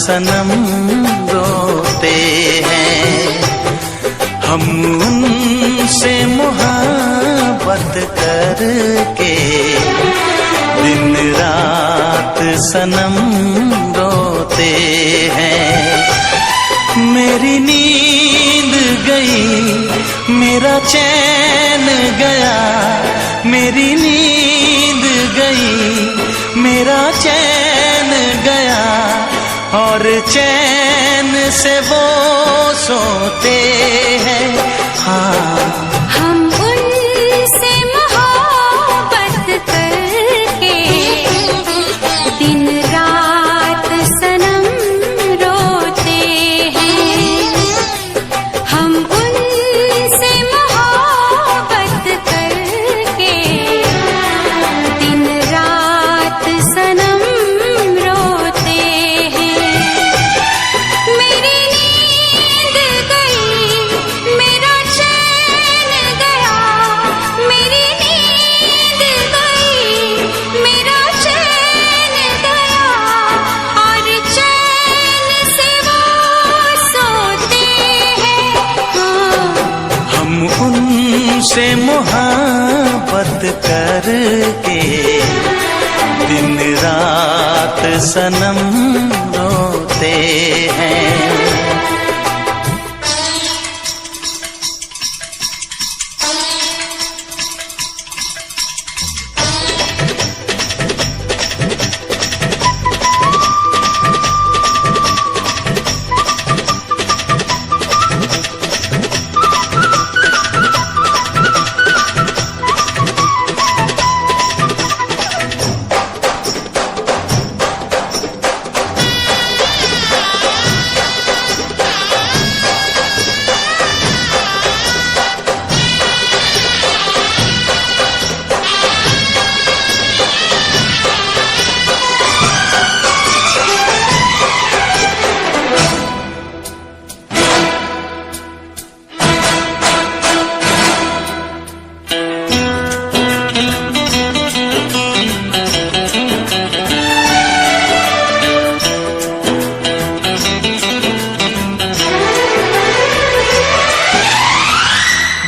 सनम रोते हैं। हम उनसे मोहब्बत करके दिन रात सनम रोते हैं। मेरी नींद गई, मेरा चैन गया, मेरी नींद गई, मेरा चैन गया, और चैन से वो सोते हैं। हाँ, हम उनसे मोहब्बत करके दिन रात सनम रोते हैं। हम उनसे मोहब्बत करके दिन रात सनम रोते हैं। मेरी नींद गई, मेरा चैन गया, मेरी नींद गई, मेरा चैन गया, और चैन से वो सोते हैं। हाँ, हम उनसे मोहब्बत करके दिन रात सनम रोते हैं।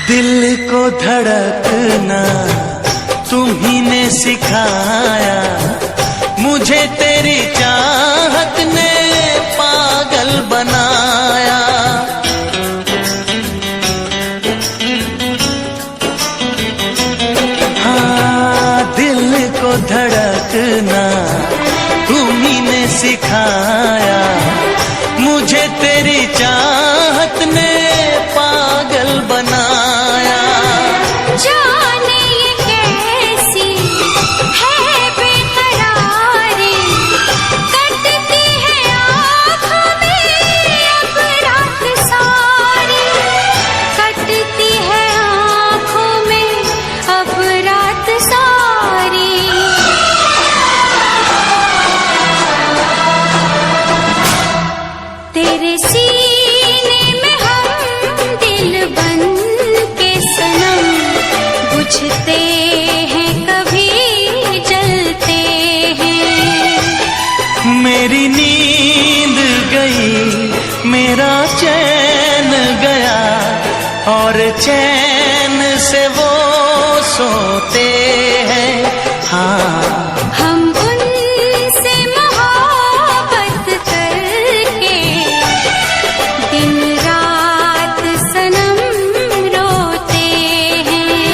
दिल को धड़कना तुम्ही ने सिखाया, मुझे तेरी चाहत ने पागल बनाया। हाँ, दिल को धड़कना तुम्ही ने सिखाया, मुझे तेरी चाहत ने पागल बनाया। जाने ये कैसी है बेकरारी, कटती है आँखों में अब रात सारी, कटती है आँखों में अब रात सारी। तेरे सीने में हम दिल बन के सनम बुझते हैं, कभी जलते हैं। मेरी नींद गई, मेरा चैन गया, और चैन से वो सोते हैं। हाँ, हम उनसे मोहब्बत करके दिन रात सनम रोते हैं।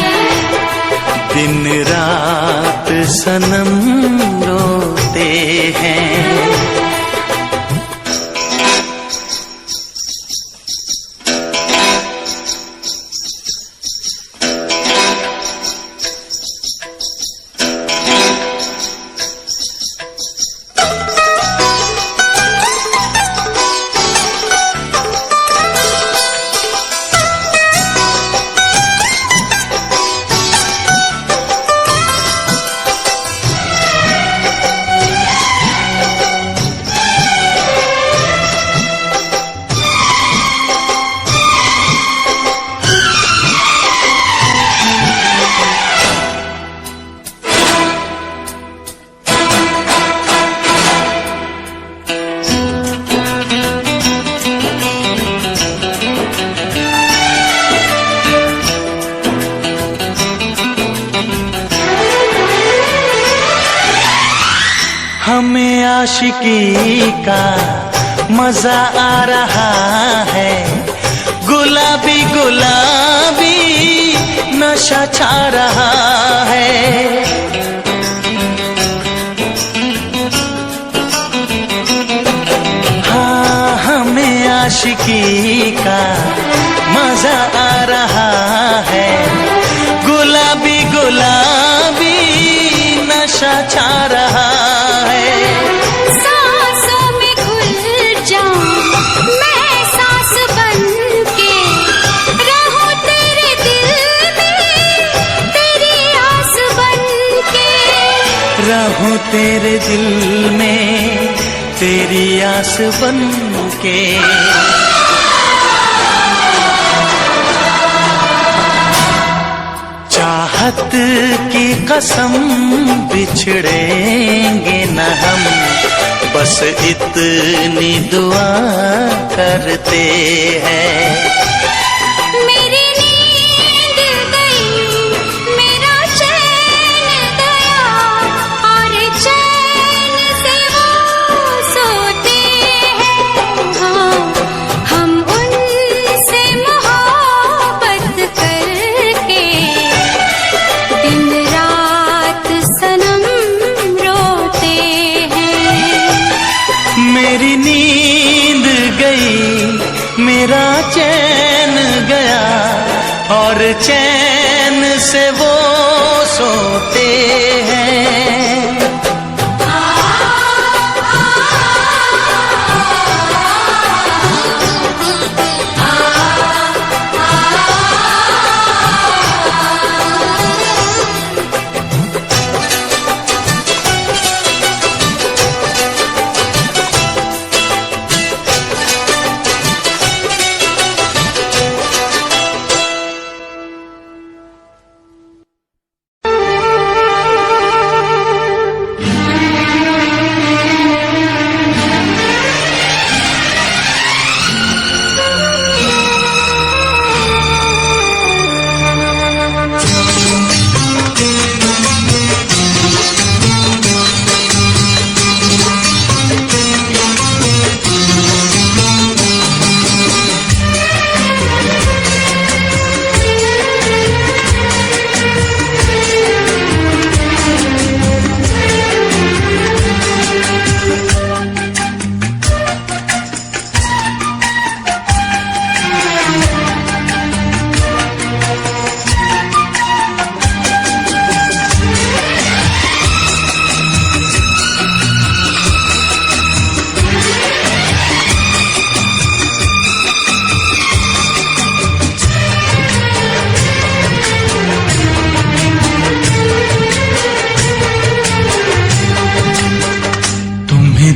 दिन रात सनम रोते हैं। आशिकी का मजा आ रहा है, गुलाबी गुलाबी नशा छा रहा है। हाँ, हमें आशिकी का मजा आ रहा है, गुलाबी गुलाबी नशा छा रहा है। सांसों में घुल जाऊं मैं सांस बनके, रहूं तेरे दिल में तेरी आस बनके, रहूं तेरे दिल में तेरी आस बनके। चाहत की कसम बिछड़ेंगे न हम, बस इतनी दुआ करते हैं। मेरी नींद गई, मेरा चैन गया, और चैन से वो सोते हैं। हाँ, हम उनसे मोहब्बत करके दिन रात सनम रोते हैं। मेरी नींद गई, मेरा चैन गया, और चैन से वो सोते हैं।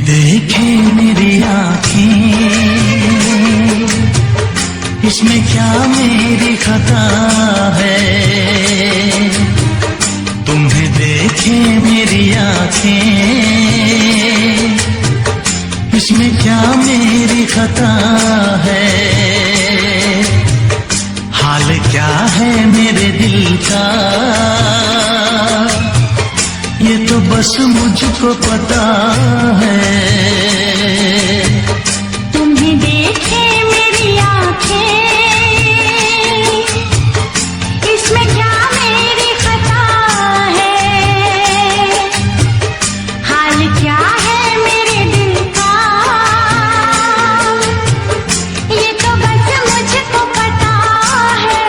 देखे मेरी आँखें, इसमें क्या मेरी खता है। तुम्हें देखे मेरी आँखें, इसमें क्या मेरी खता है। हाल क्या है मेरे दिल का, ये तो बस मुझको पता है। तुम्हें देखे मेरी आँखें, इसमें क्या मेरी खता है। हाल क्या है मेरे दिल का, ये तो बस मुझको पता है।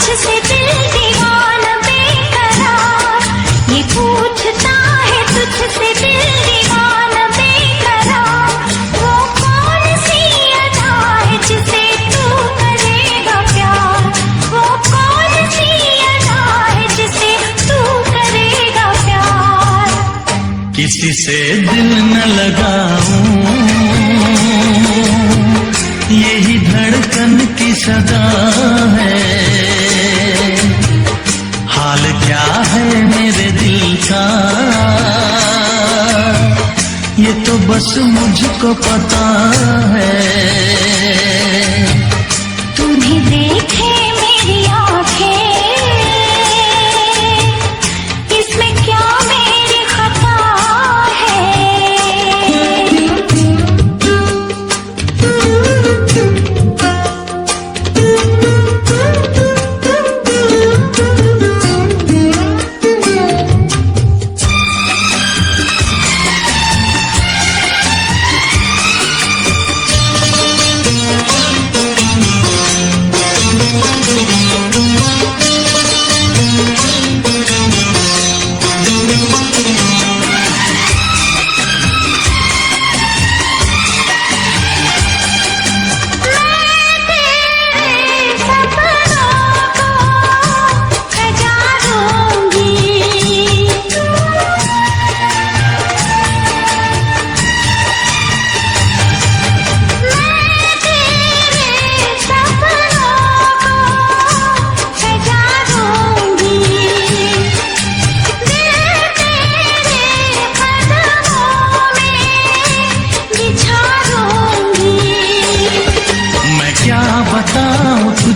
तुझसे दिल दीवाना बेकरार, ये पूछता है तुझसे दिल दीवाना बेकरार, वो कौन सी अदा है जिसे तू करेगा प्यार, वो कौन सी अदा है जिसे तू करेगा प्यार। किसी से दिल न लगाऊं, यही धड़कन की सदा है। हाल क्या है मेरे दिल का, ये तो बस मुझको पता है। तुम्हें देखे मेरी आंखें, इसमें क्या मेरी खता है।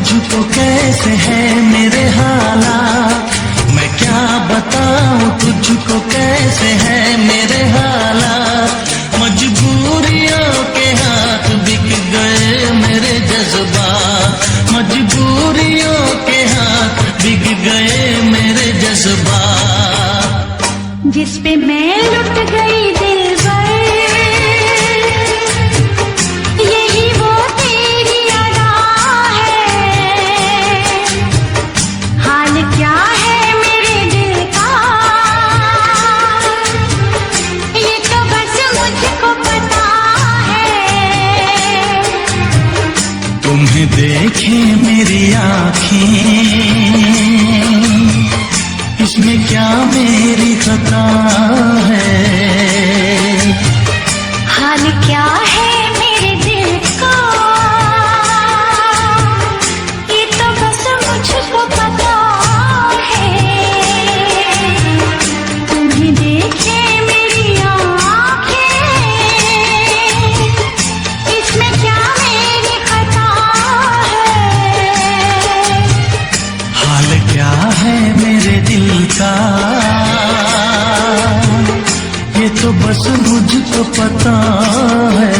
तुझको कैसे है मेरे हालात, मैं क्या बताऊं तुझको कैसे है मेरे हालात। मजबूरियों के हाथ बिक गए मेरे जज्बात, मजबूरियों के हाथ बिक गए मेरे जज्बात। जिस पे मैं लुट गई दिलबर, यही वो तेरी अदा है। हाल क्या है मेरे दिल का, ये तो बस मुझको पता है। तुम्हें देखे मेरी आँखें, इसमें क्या मेरी खता है। हाल क्या है मेरे दिल का, ये तो बस मुझको पता है। तुम्हें देखे मेरी आँखें, इसमें क्या मेरी खता है। हाल क्या है मेरे दिल का, ये तो बस मुझको पता है।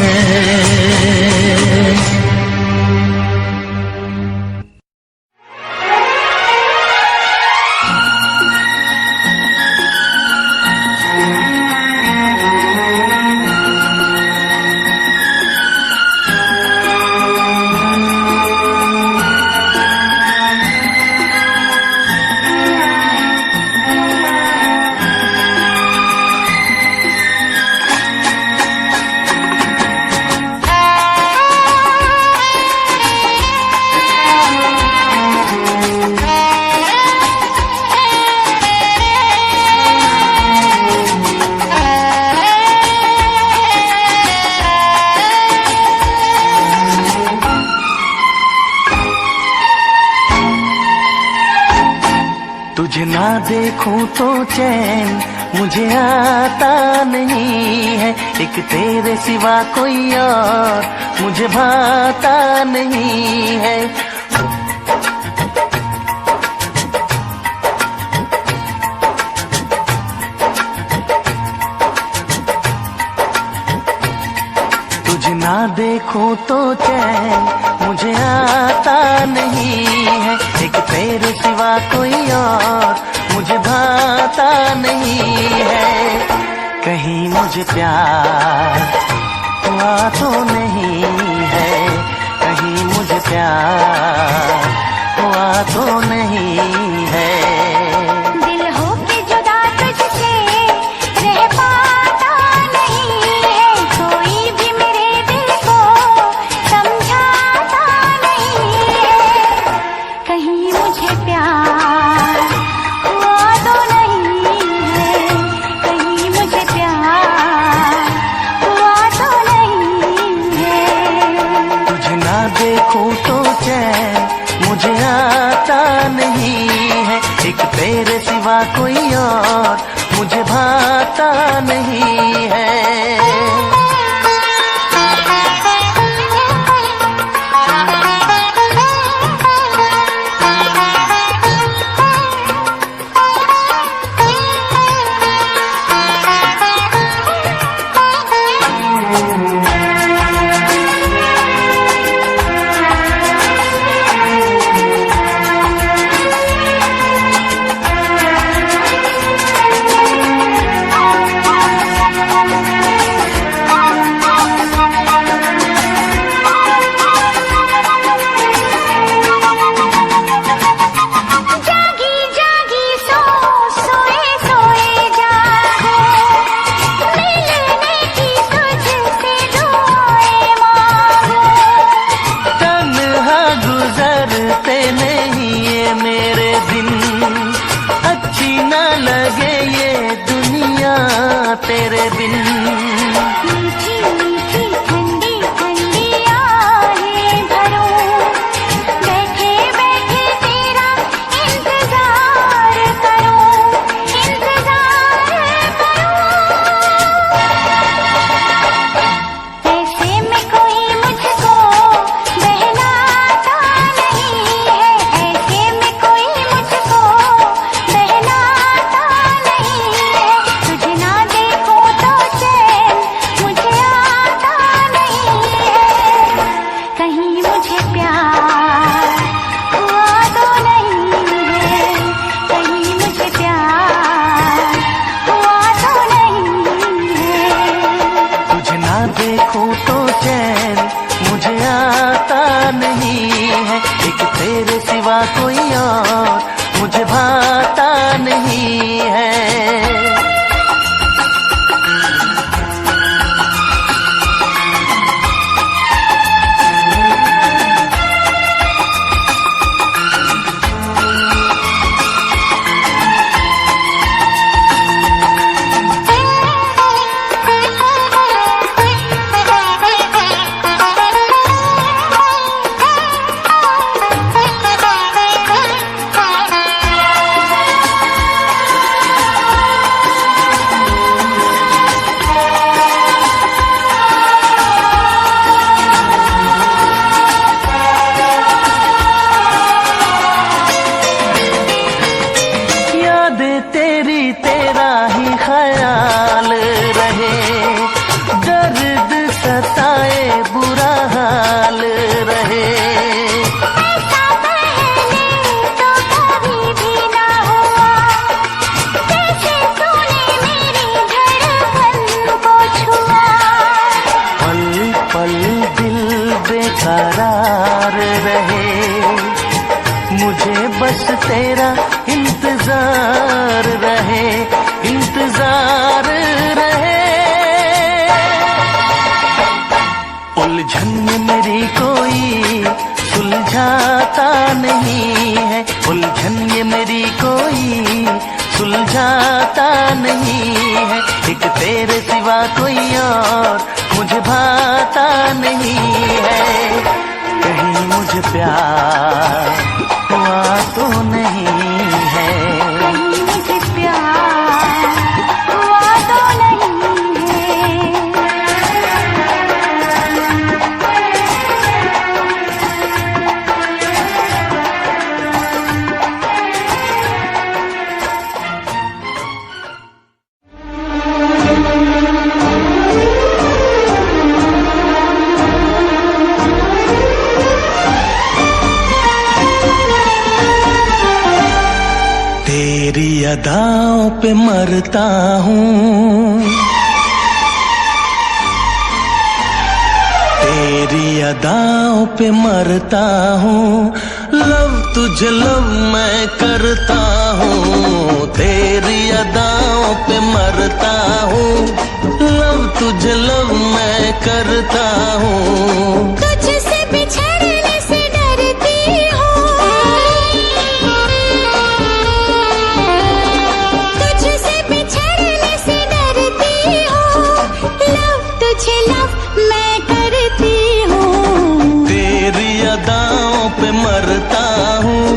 तुझे ना देखूं तो चैन मुझे आता नहीं है, एक तेरे सिवा कोई और मुझे भाता नहीं है। तुझे ना देखूं तो चैन मुझे आता नहीं है, एक तेरे सिवा कोई और मुझे भाता नहीं है। कहीं मुझे प्यार हुआ तो नहीं है, कहीं मुझे प्यार हुआ तो नहीं है। दिल हो के जुदा तुझसे रह पाता नहीं है, कोई भी मेरे दिल को समझाता नहीं है। कहीं मुझे प्यार हुआ तो नहीं है, कहीं मुझे प्यार हुआ तो नहीं है। तुझे ना देखूं तो चैन मुझे आता नहीं है, एक तेरे सिवा कोई और मुझे भाता नहीं है। जागी जागी सो सोए सोए जागो, मिलने की तुझसे दुआएं मांगो। तन्हा गुजरते नहीं ये मेरे दिन, अच्छी न लगे ये दुनिया तेरे बिन। मीठी मीठी ठंडी ठंडी आहें भरूं, बैठे बैठे तेरा इंतजार करूं, इंतजार करूं। ऐसे में कोई मुझको बहलाता नहीं है, ऐसे में कोई मुझको बहलाता नहीं है। तुझे ना देखो तो चैन मुझे आता नहीं है, कहीं मुझे प्यार हुआ तो नहीं है, कहीं मुझे प्यार हुआ तो नहीं है। तुझे ना देखूं तो चैन मुझे आता नहीं है, एक तेरे सिवा कोई और मुझे भाता नहीं है। याद तेरी तेरा ही ख्याल रहे, दर्द सताए बुरा हाल रहे। ऐसा पहले तो कभी भी ना हुआ, जैसे तूने मेरी धड़कन को छुआ। पल पल दिल बेकरार रहे, मुझे बस तेरा इंतजार रहे, इंतजार रहे। उलझन में मेरी कोई सुलझाता नहीं है, उलझन ये मेरी कोई सुलझाता नहीं है, एक तेरे सिवा कोई और मुझे भाता नहीं है। कहीं मुझे प्यार हुआ तो नहीं है, कहीं मुझे प्यार हुआ तो नहीं है। तेरी अदाओं पे मरता हूँ, तेरी अदाओं पे मरता हूँ, लव तुझे लव मैं करता हूँ, तेरी अदाओं पे मरता हूँ। लव तुझे लव मैं करता हूँ। तुझसे बिछड़ने से डरती हूँ, तुझसे बिछड़ने से डरती हूँ। लव तुझे लव मैं करती हूँ, तेरी अदाओं पे मरता हूँ।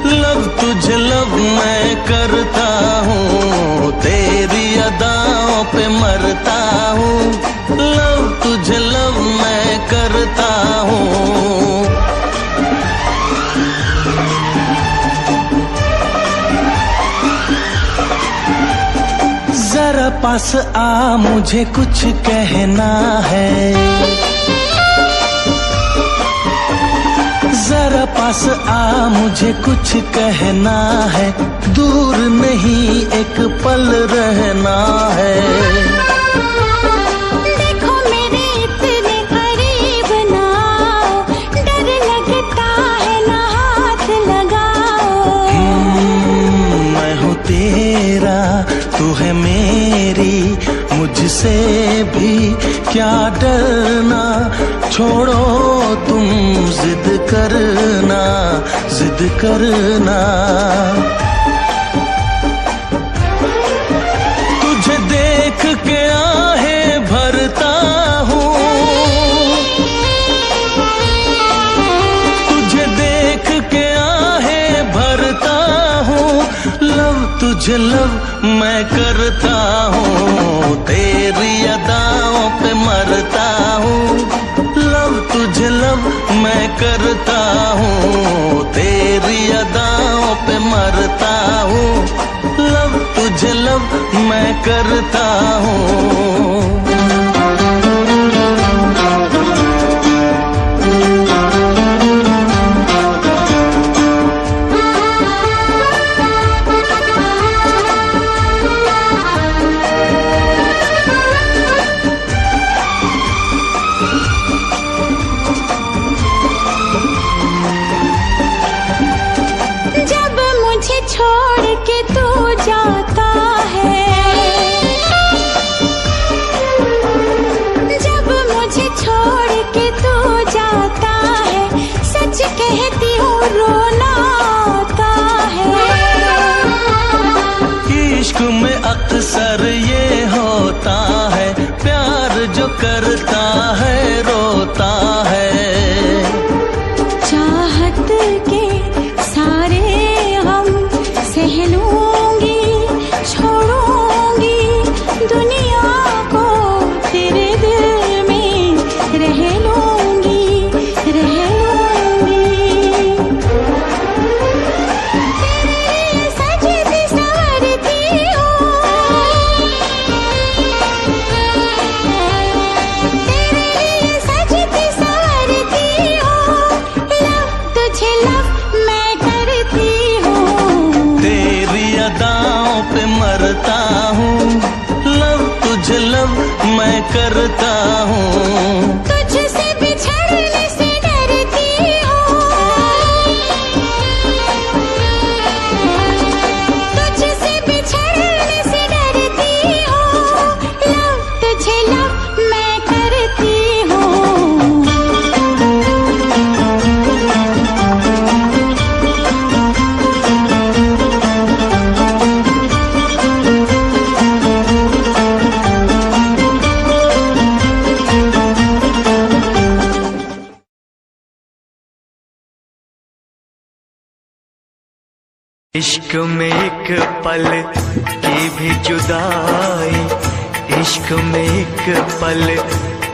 लव तुझे लव मैं करता हूँ, तेरी अदाओं पे मरता हूँ। लव तुझे लव मैं करता हूँ। जरा पास आ, मुझे कुछ कहना है। जरा पास आ, मुझे कुछ कहना है। दूर नहीं एक पल रहना है। देखो मेरे इतने करीब ना आओ, डर लगता है ना हाथ लगाओ। मैं हूँ तेरा, तू है मेरी, मुझसे भी क्या डरना। छोड़ो तुम जिद करना, जिद करना। तुझे देख के आहें भरता हूँ, तुझे देख के आहें भरता हूँ। लव तुझे लव मैं करता हूँ, तेरी अदाओं पे मरता हूँ। लव तुझे लव मैं करता हूँ, तेरी अदाओं पे मरता हूँ। लव तुझे लव मैं करता हूँ। जब मुझे छोड़ के तू जाता है, जब मुझे छोड़ के तू जाता है, सच कहती हूँ रोना आता है। इश्क में अक्सर ये होता है, प्यार जो करता है रोता है। चाहत के सारे हम सह लूंगी, छोड़ूंगी दुनिया को, तेरे दिल में रह लूंगी, रह लूंगी। तेरे लिए सजती संवरती हूँ, तेरे लिए सजती संवरती हूँ। लव तुझे लव मैं करती हूँ, तेरी अदाओं पे मरता हूँ। लव तुझे लव मैं करता हूँ। तुझसे बिछड़ने से डरती हूँ, तुझसे बिछड़ने से डरती हूँ। लव तुझे लव मैं करती हूँ। इश्क में एक पल की भी जुदाई, इश्क में एक पल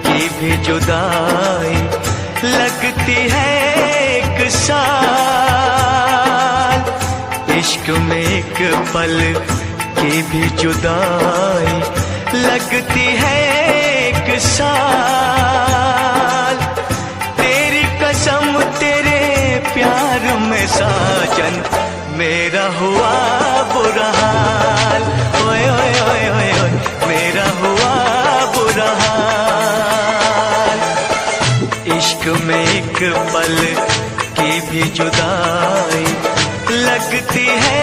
की भी जुदाई लगती है एक साल। इश्क में एक पल की भी जुदाई लगती है एक साल। तेरी कसम तेरे प्यार में साजन मेरा हुआ बुरा हाल। ओए ओए ओए ओए ओए मेरा हुआ बुरा हाल। इश्क में एक पल की भी जुदाई लगती है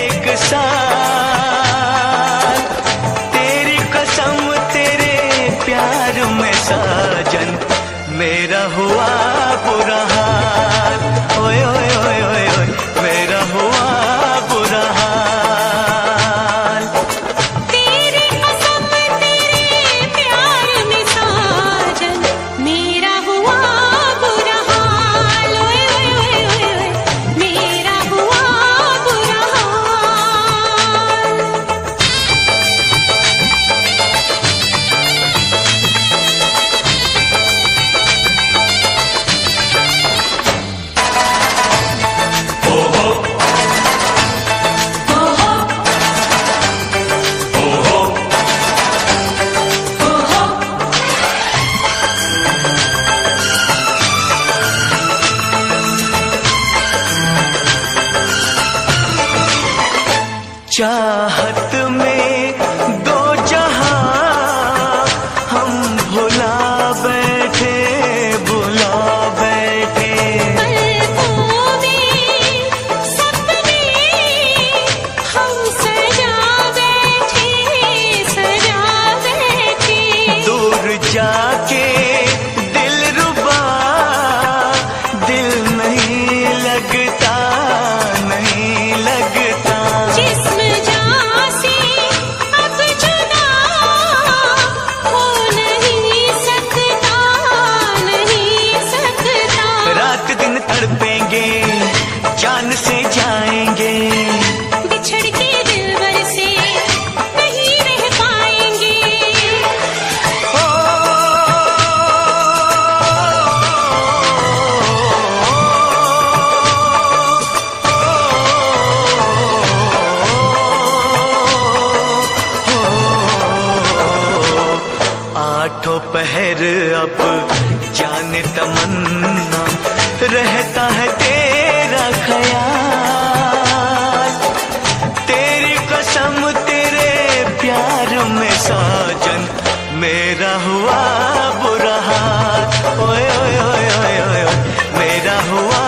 एक साल। तेरी कसम तेरे प्यार में साजन मेरा हुआ बुरा हाल। ओए ओए ओए ओए ओए मेरा हुआ बुरा हाल। तेरी कसम तेरे प्यार में साजन मेरा हुआ बुरा हाल। ओए ओए ओए ओए ओए मेरा हुआ बुरा हाल। चाहत में दो जहां हम भुला बैठे बुला बैठे। पलकों में सपने हम सजा बैठे सजा बैठे। दूर जाके दिल रुबा दिल नहीं लगता नहीं लगता। जिस्म जान से अब जुदा हो नहीं सकता नहीं सकता। रात दिन तड़पेंगे जान से जाएंगे। बिछड़ के दिलबर से नहीं रह पाएंगे। ओ, आठों पहर अब जाने तमन्ना रहता है तेरा ख्याल। तेरी कसम तेरे प्यार में साजन मेरा हुआ बुरा हाल। ओए ओए ओए ओए ओए ओए मेरा हुआ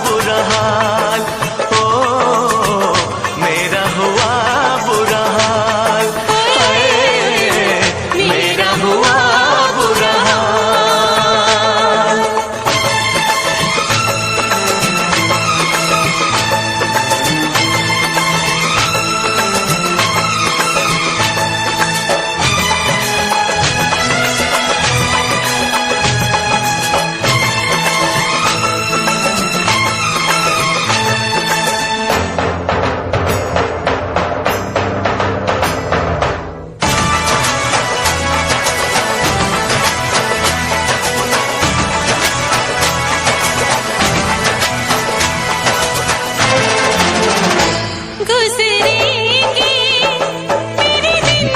बुरा हाल। ओ मेरा हुआ बुरा हाल। हाय, मेरा हुआ बुरा हाल। गुजरेंगे मेरे दिन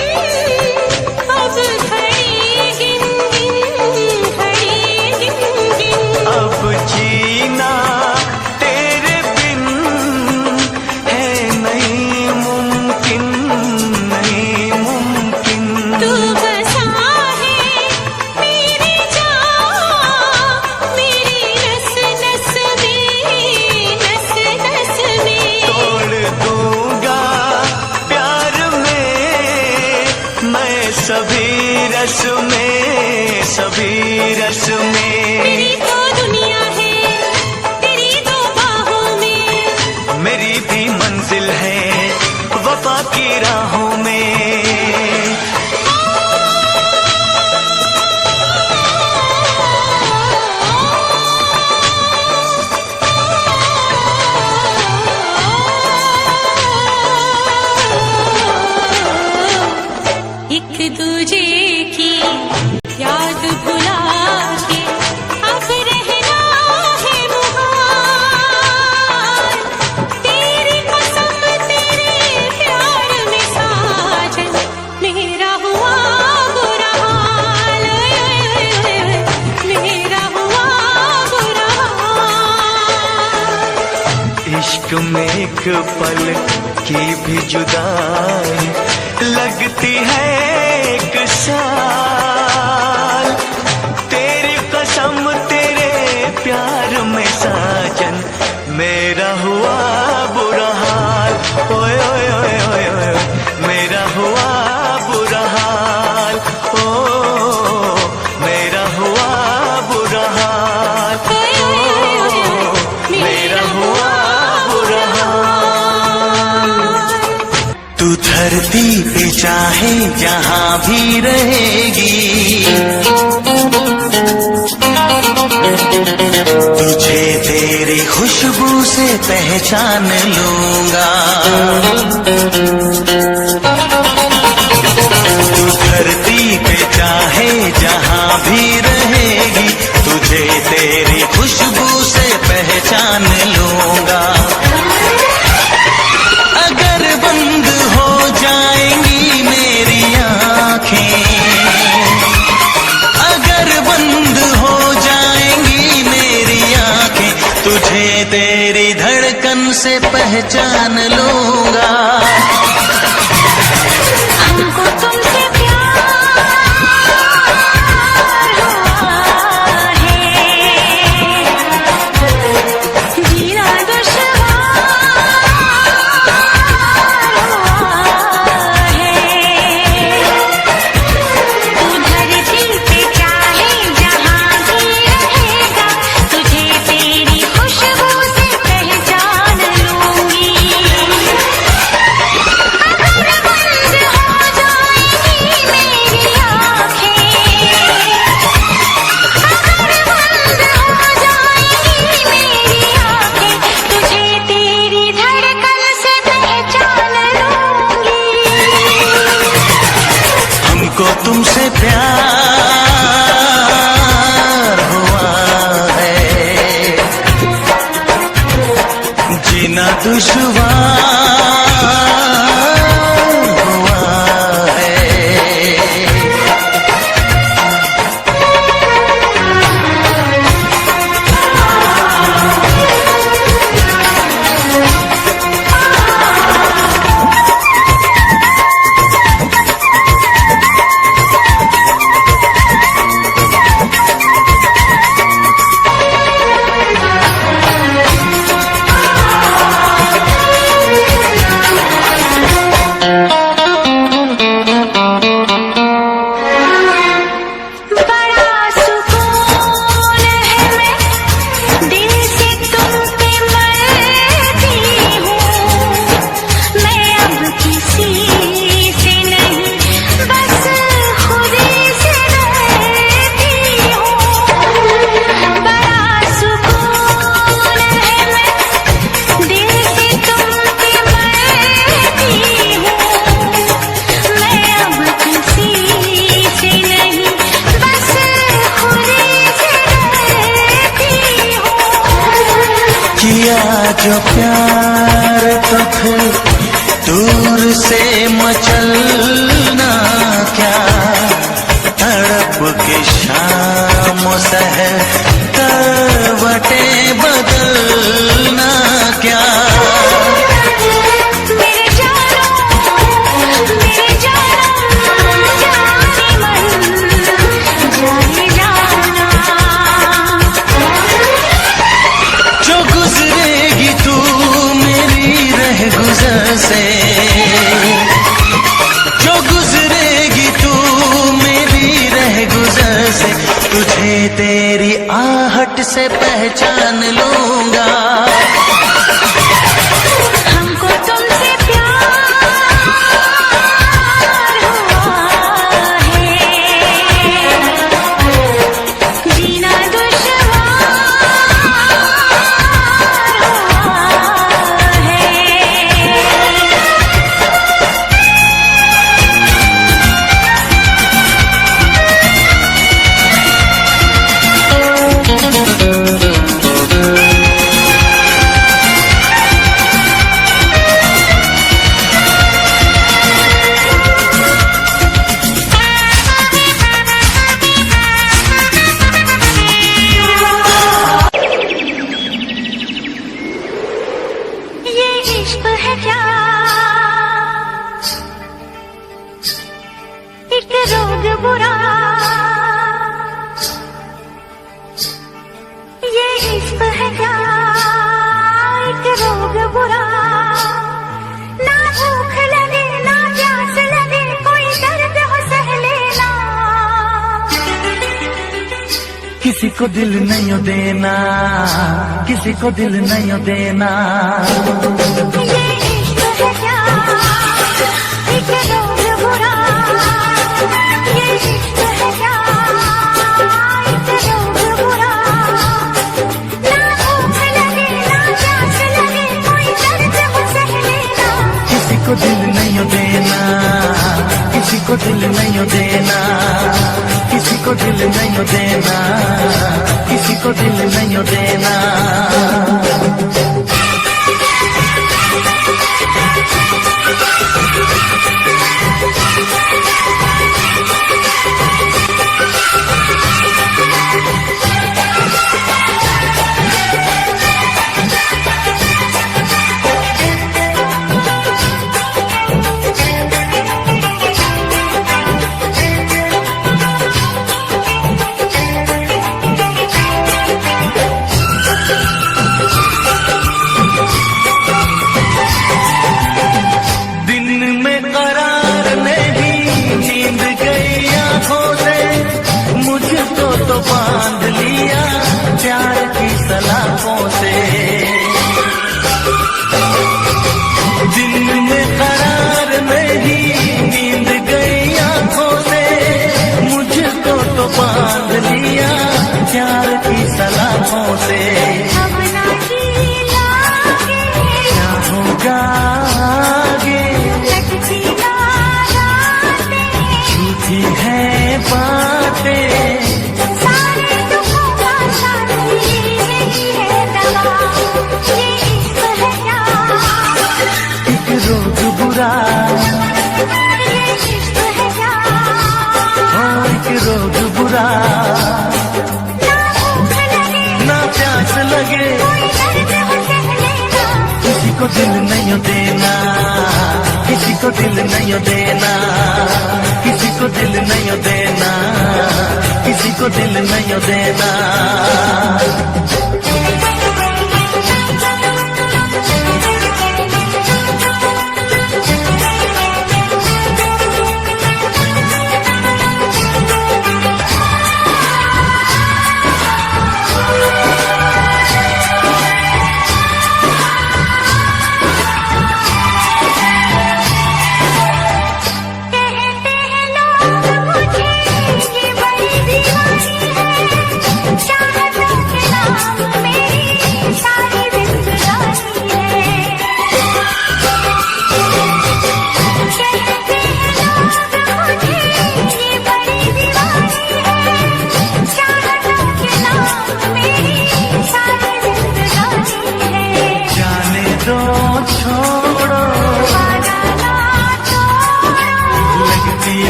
अब घड़ी गिन गिन घड़ी गिन गिन। अब जीना तेरे बिन है नहीं मुमकिन नहीं मुमकिन। तू बसा है मेरी जान मेरी नस नस में नस नस में। तोड़ दूंगा प्यार में मैं सभी रस में सभी रस में। मेरी तो दुनिया है तेरी दो बाहों में। मेरी भी मंजिल है वफा की राहों में। एक दूजे की याद भुला के अब रहना है मुहाल। तेरी कसम तेरे प्यार में साजन मेरा हुआ बुरा हाल। ओए ओए ओए ओए मेरा हुआ बुरा हाल। इश्क में एक पल की भी जुदाई लगती है एक साल। तेरी कसम तेरे प्यार में साजन धरती पे चाहे जहां भी रहेगी, तुझे तेरी खुशबू से पहचान लूंगा। तू धरती पे चाहे जहां भी रहेगी, तुझे तेरी खुशबू से पहचान लूंगा। अगर बंद हो जाएंगी मेरी आँखें, अगर बंद हो जाएंगी मेरी आँखें, तुझे तेरी धड़कन से पहचान लूंगा। हमको तुमसे प्यार हुआ है, जीना दुश्वार हुआ है। तू धरती पे चाहे जहां भी रहेगा, तुझे तेरी खुशबू से पहचान लूंगी। अगर बंद हो जाएंगी मेरी आँखें, अगर बंद हो जाएंगी मेरी आँखें, तुझे तेरी धड़कन से पहचान लूंगी। हमको तुमसे प्यार हुआ है, जीना दुश्वार हुआ है। बड़ा सुकून है, मैं दिल से तुम पे मरती हूँ। मैं अब किसी से नहीं, बस खुदी से डरती हूँ। बड़ा सुकून है, मैं दिल से तुम पे मरती हूँ। मैं अब किसी से नहीं, बस खुदी से डरती हूँ। किया जो प्यार तो फिर दूर से मचलना क्या, तड़प के शाम सहर करवटें बदलना क्या। मेरे जानम जाने मन जाने जाना। जो गुजरेगी तू मेरी रह गुजर से, जो गुजरेगी तू मेरी रह गुजर से, तुझे तेरी आहट से पहचान लूंगा। हमको तुमसे प्यार हुआ है, जीना दुश्वार हुआ है। ये इश्क है क्या, एक रोग बुरा। ये इश्क है क्या, एक रोग बुरा। ना भूख लगे ना प्यास लगे, कोई दर्द हो सह लेना। किसी को दिल नहीं देना, किसी को दिल नहीं देना। ये इश्क है क्या, को दिल नहीं देना, किसी को दिल नहीं देना, किसी को दिल नहीं देना, किसी को दिल नहीं देना। बांध लिया प्यार की सलाखों से, दिन में करार नहीं नींद गई आंखों से, मुझको तो बांध लिया प्यार की सलाखों से। अब ना जी लागे क्या होगा आगे, लगती ना रातें, झूठी है बातें, रोग बुरा, ये इश्क है क्या, एक रोग बुरा, ना भूख लगे ना प्यास लगे, कोई दर्द हो सह लेना, किसी को दिल नहीं देना, किसी को दिल नहीं देना, किसी को दिल नहीं देना, किसी को दिल नहीं देना।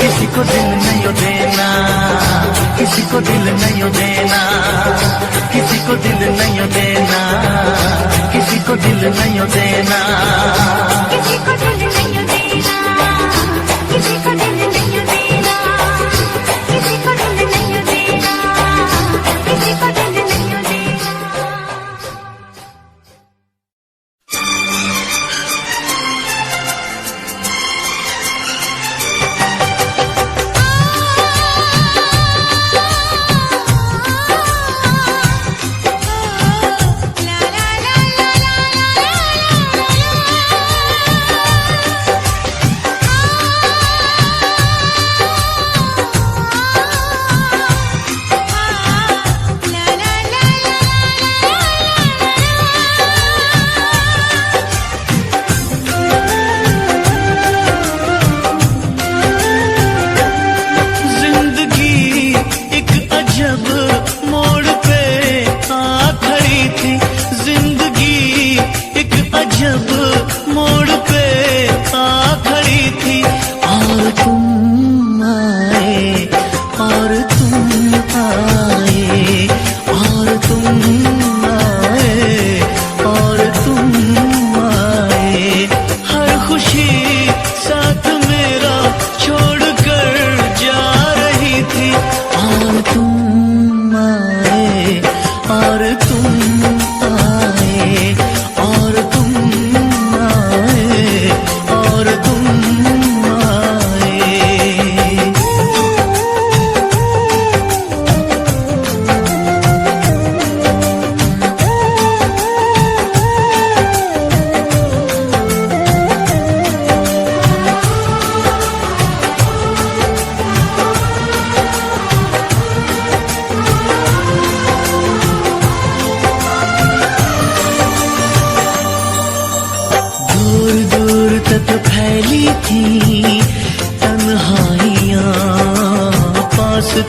किसी को दिल नहीं देना, किसी को दिल नहीं देना, किसी को दिल नहीं देना, किसी को दिल नहीं देना, किसी को दिल नहीं देना, किसी को दिल नहीं देना, किसी को दिल नहीं देना, किसी को दिल नहीं देना।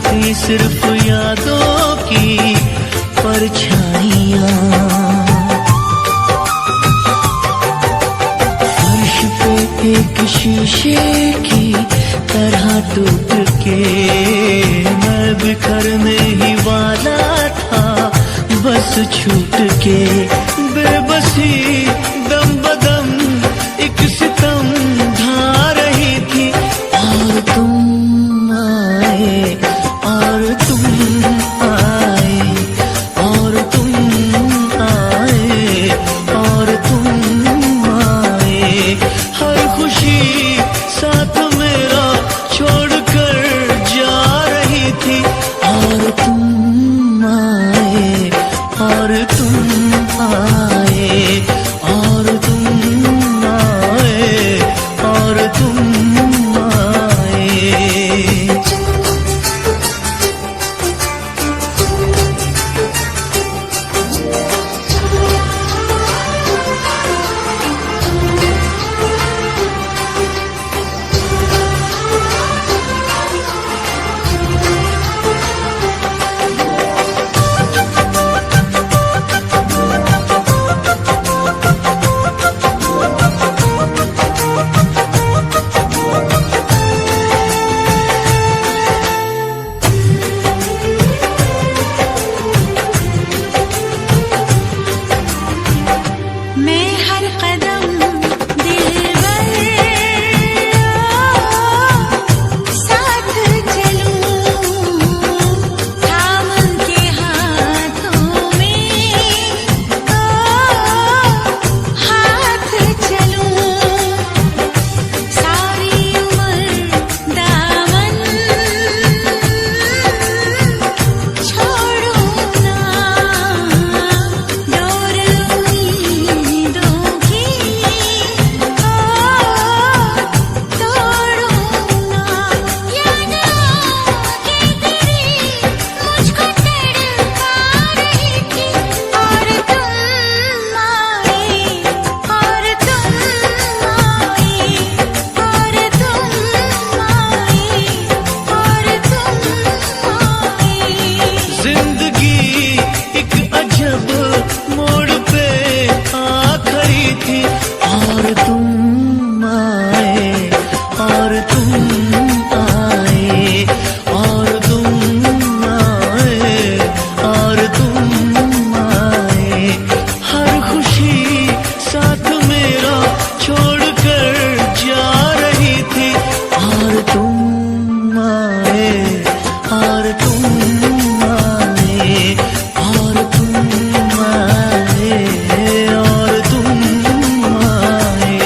थी सिर्फ यादों की परछाइयाँ। फर्श पे एक शीशे की तरह टूट के मैं बिखरने ही वाला था, बस छूट के। बेबसी दम बदम एक सितम ढा रही थी, और तुम आए, और तुम आए, और तुम आए, और तुम आए। हर खुशी साथ मेरा छोड़कर जा रही थी, और तुम आए, और तुम आए, और तुम आए, और तुम आए। मैं हर कदम दिलबर साथ चलूं, थाम के हाथों में हाथ चलूं। सारी उम्र दामन छोड़ूं ना, डोर उम्मीदों की तोड़ूं ना। यादों की तेरी मुझको तड़पा रही थी, और तुम आए, और तुम आए, और तुम आए, और तुम आए। जिंदगी एक अजब मोड़ पे आ खड़ी थी, और तुम आए, और तुम आए, और तुम आए, और तुम आए। हर खुशी साथ मेरा छोड़कर जा रही थी, और तुम आए, और तुम आए, और तुम आए, और तुम आए।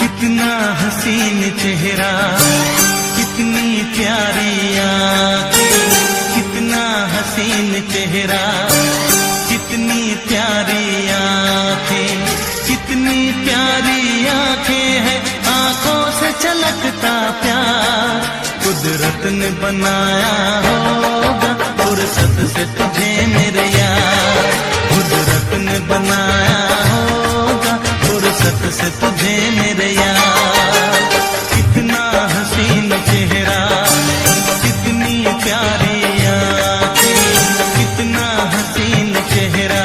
कितना हसीन चेहरा, कितनी प्यारी आँखें, कितना हसीन चेहरा, कितनी प्यारी आँखें, कितनी प्यारी आँखें हैं, आँखों से छलकता प्यार कुदरत ने बनाया होगा, फुर्सत से तुझे मेरे यार। कुदरत ने बनाया होगा, फुर्सत से तुझे मेरे यार। कितना हसीन चेहरा, कितनी प्यारी आँखें, कितना हसीन चेहरा,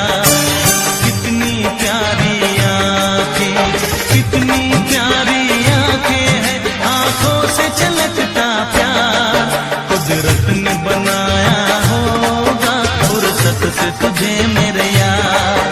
कितनी प्यारी आँखें, कितनी प्यारी आँखें हैं, आँखों से छलकता प्यार कुदरत ने बनाया होगा, फुर्सत से तुझे मेरे यार।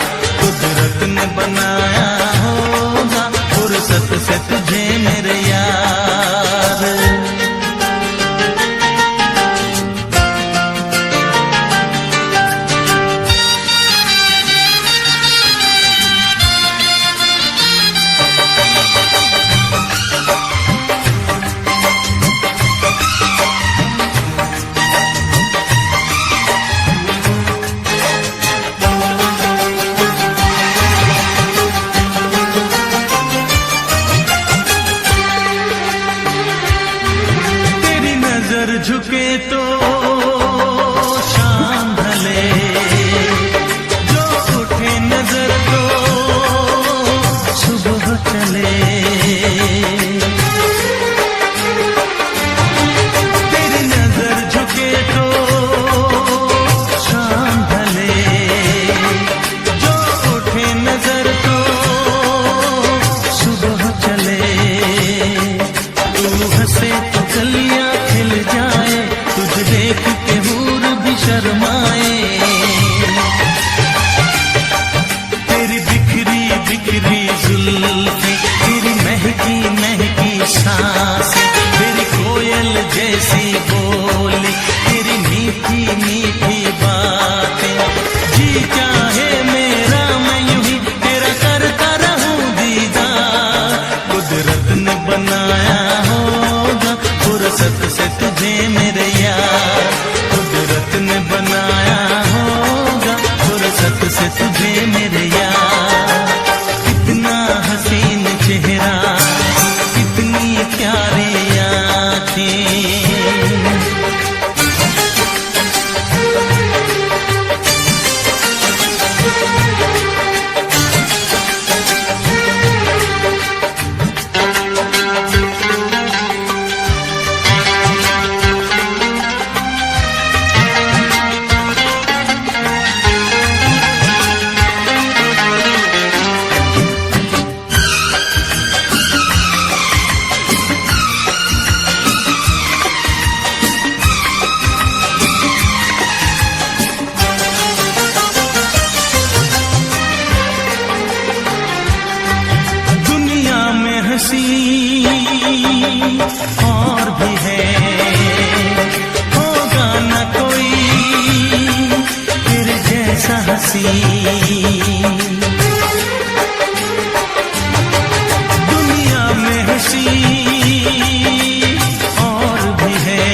झुके तो शाम ढले, जो उठे नजर तो सुबह चले। तेरी नजर झुके तो शाम ढले, जो उठे नजर तो सुबह चले। तू हंसे तो कलियां खिल जाए, तुझे देख के हूर भी शर्माए। तेरी बिखरी बिखरी जुल्फें, तेरी महकी महकी सांसें, तेरी कोयल जैसी बोली, तेरी मीठी मीठी बातें। जी चाहे मेरा मैं यूं ही तेरा करता रहूं दीदार। कुदरत ने बनाया होगा फुर्सत से तुझे मेरे यार, कुदरत ने बनाया होगा फुर्सत से तुझे मेरे यार। कितना हसीन चेहरा, कितनी प्यारी आँखें। हंसी और भी है, होगा न कोई तेरे जैसा हंसी। दुनिया में हंसी और भी है,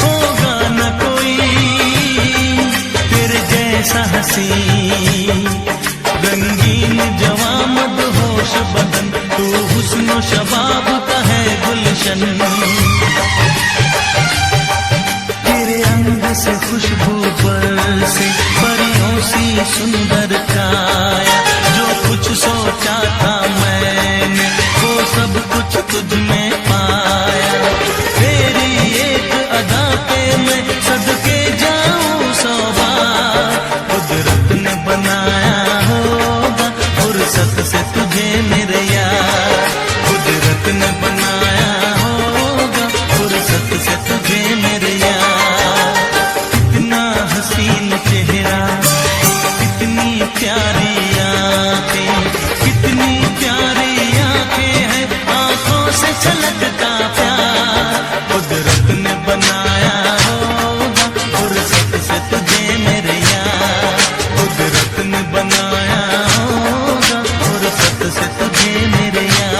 होगा न कोई तेरे जैसा हंसी। रंगीन जवां मदहोश बदन, तू हुस्न शबाब का है गुलशन। तेरे अंग से खुशबू बरसे, परियों सी सुंदर काया। जो कुछ सोचा था मैंने वो सब कुछ तुझ में पाया। तेरी एक अदा पे मैं सदके जाऊं 100 बार। कुदरत ने बनाया होगा फुर्सत से तुझे मेरे यार, कुदरत ने बनाया होगा फुर्सत से तुझे मेरे यार। कितना हसीन चेहरा, कितनी प्यारी आँखें, कितनी प्यारी आँखें हैं, आँखों से छलकता प्यार। कुदरत ने बनाया होगा फुर्सत से तुझे मेरे यार, कुदरत ने बनाया होगा फुर्सत से तुझे मेरे यार।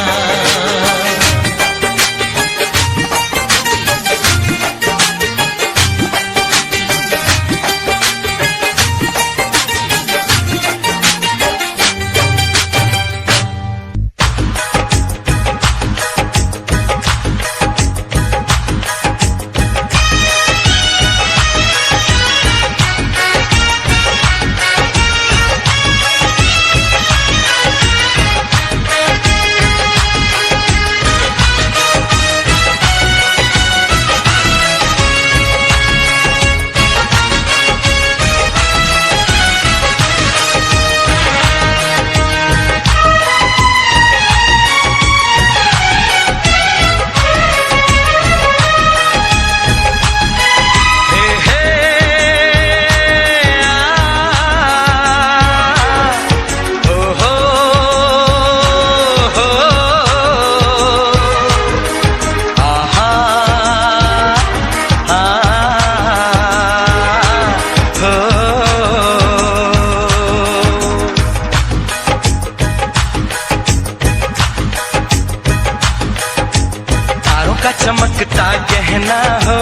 चमकता गहना हो,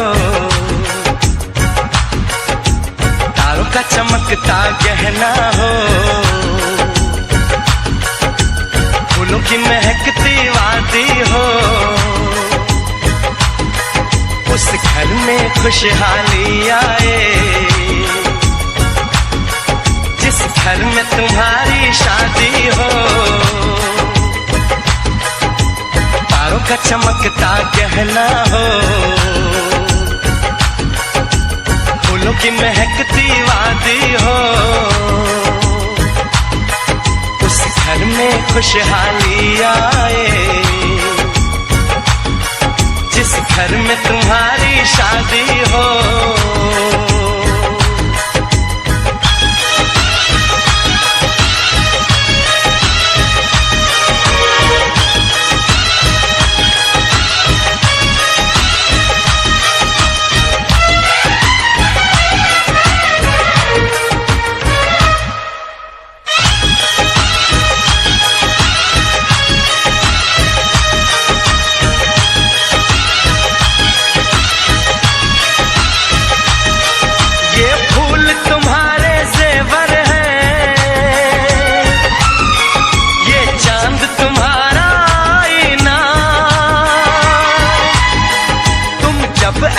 तारों का चमकता गहना हो, फूलों की महकती वादी हो, उस खुशहाली आए, जिस घर में तुम्हारी शादी हो, तारों का चमकता गहना हो, फूलों की महकती वादी हो, उस घर में खुशहाली आए, जिस घर में तुम्हारी शादी हो।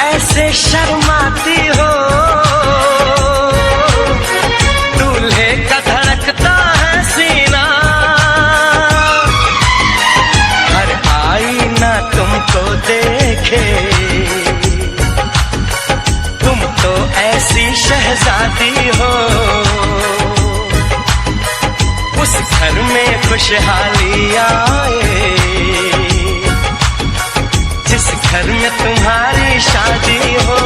ऐसे शर्माती हो, दूल्हे का धड़कता है सीना, हर आईना तुमको देखे, तुम तो ऐसी शहजादी हो, उस घर में खुशहाली आए, जिस घर में तुम्हारी शादी हो।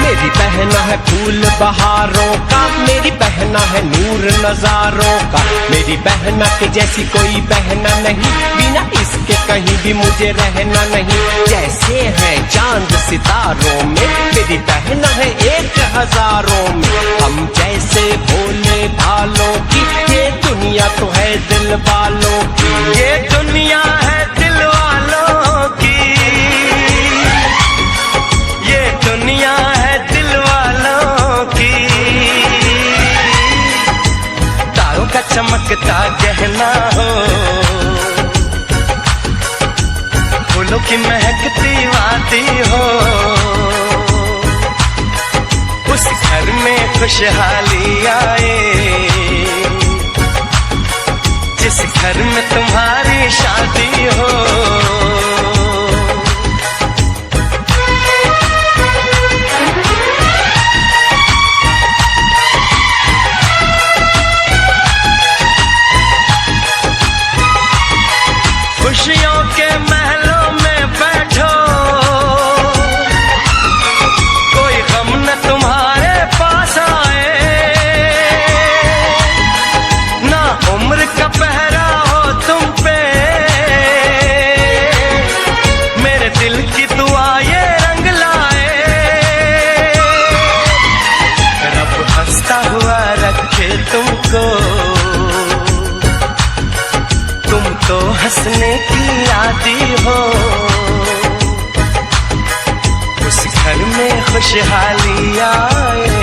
मेरी बहना है फूल बहारों का, मेरी बहना है नूर नजारों का, मेरी बहना के जैसी कोई बहना नहीं, बिना इसके कहीं भी मुझे रहना नहीं। जैसे है चांद सितारों में, मेरी बहना है 1000 में, हम जैसे भोले भालों की, ये दुनिया तो है दिल वालों की, ये दुनिया है दिल वालों की, ये दुनिया है दिल वालों की, तारों का चमकता गहना हो, फूलों की महकती वादी हो, उस घर में खुशहाली आए, जिस घर में तुम्हारी शादी हो। खुशियों के महलों में बैठो, कोई गम न तुम्हारे पास आए, ना उम्र का पहरा हो तुम पे, मेरे दिल की दुआ ये रंग लाए, रब हंसता हुआ रखे तुमको, तुम तो हंसने की आदी हो, उस घर में खुशहाली आए,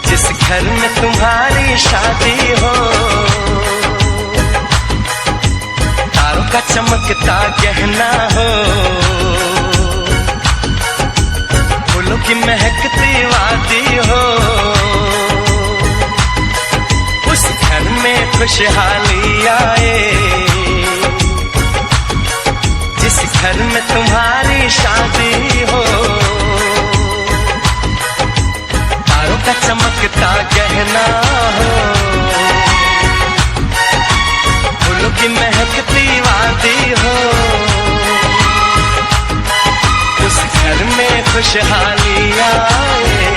जिस घर में तुम्हारी शादी हो, तारों का चमकता गहना हो, फूलों की महकती वादी हो, उस घर में खुशहाली आए, जिस घर में तुम्हारी शादी हो, तारों का चमकता गहना हो, फूलों की महकती वादी हो, उस घर में खुशहाली आए,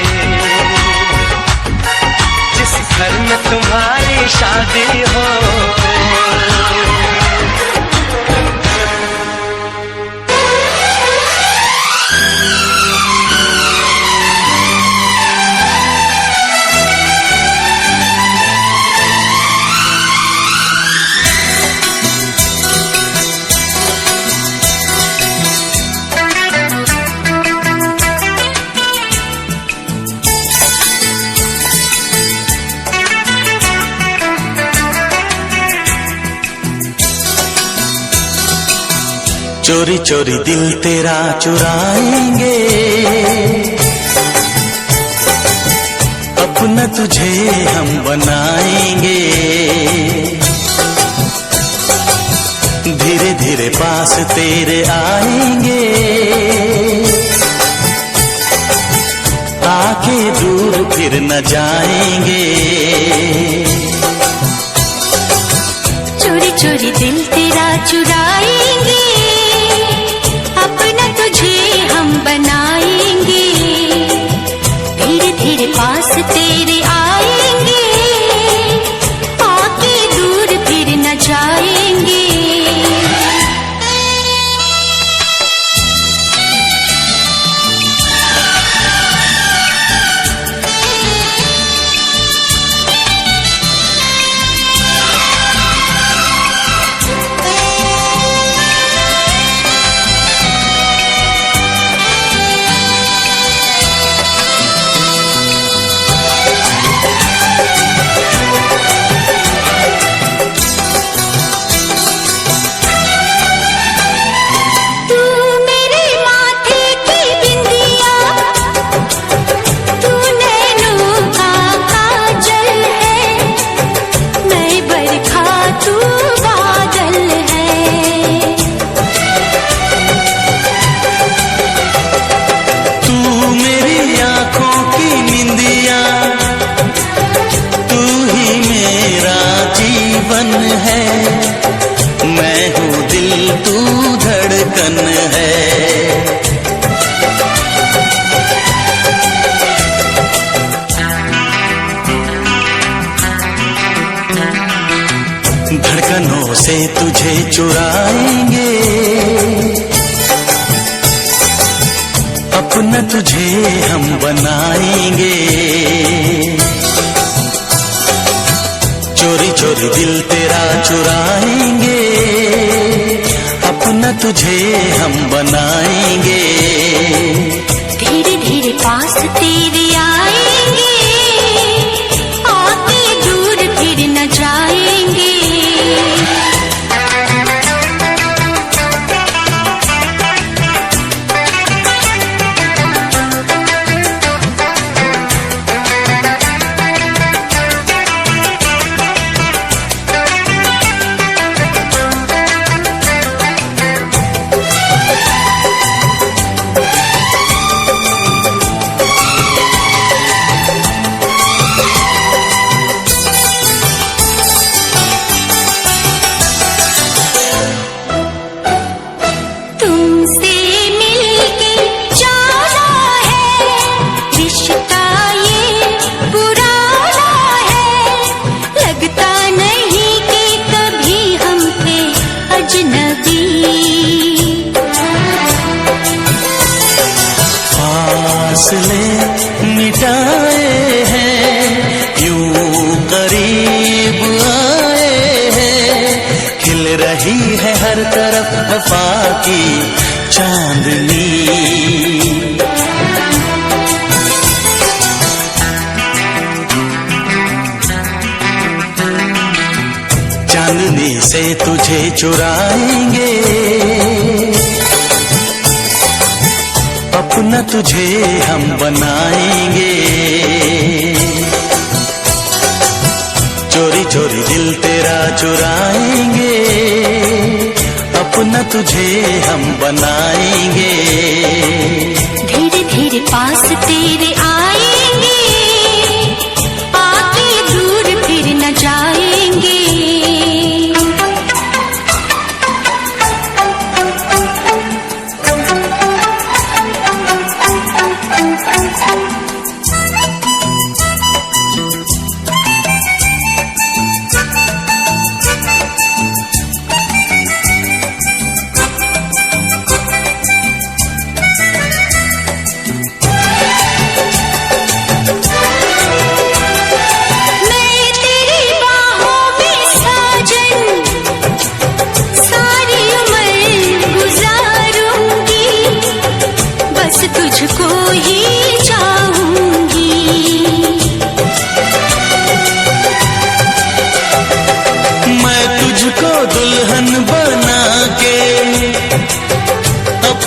जिस घर में तुम्हारी शादी हो। चोरी चोरी दिल तेरा चुराएंगे, अपना तुझे हम बनाएंगे। धीरे धीरे पास तेरे आएंगे, आके दूर फिर न जाएंगे। चोरी चोरी दिल तेरा चुराएंगे, अपना तुझे हम बनाएंगे। धीरे धीरे पास तेरे आएंगे, आके दूर फिर न जाएंगे। धड़कनों से तुझे चुराएंगे, अपना तुझे हम बनाएंगे। चोरी चोरी दिल तेरा चुराएंगे, अपना तुझे हम बनाएंगे। धीरे धीरे पास तेरे आएंगे, आके दूर फिर न जाएंगे। फासले मिटाए हैं, यूं करीब आए हैं। खिल रही है हर तरफ वफा की चांदनी। चांदनी से तुझे चुराएंगे, अपना तुझे हम बनाएंगे। चोरी चोरी दिल तेरा चुराएंगे, अपना तुझे हम बनाएंगे। धीरे धीरे पास तेरे आएंगे, आके दूर फिर न जाएंगे।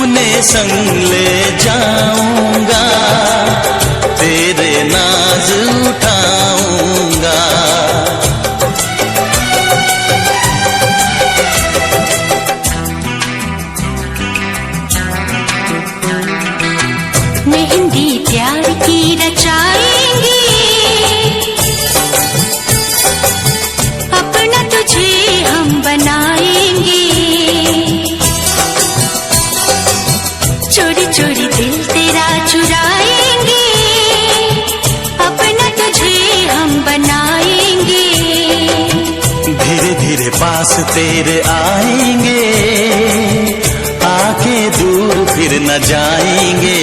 अपने संग ले जाऊंगा, तेरे नाज उठाऊंगा। मेहंदी प्यार की रचाएंगे, अपना तुझे हम बनाएंगे। चोरी चोरी दिल तेरा चुराएंगे, अपना तुझे हम बनाएंगे। धीरे धीरे पास तेरे आएंगे, आके दूर फिर न जाएंगे।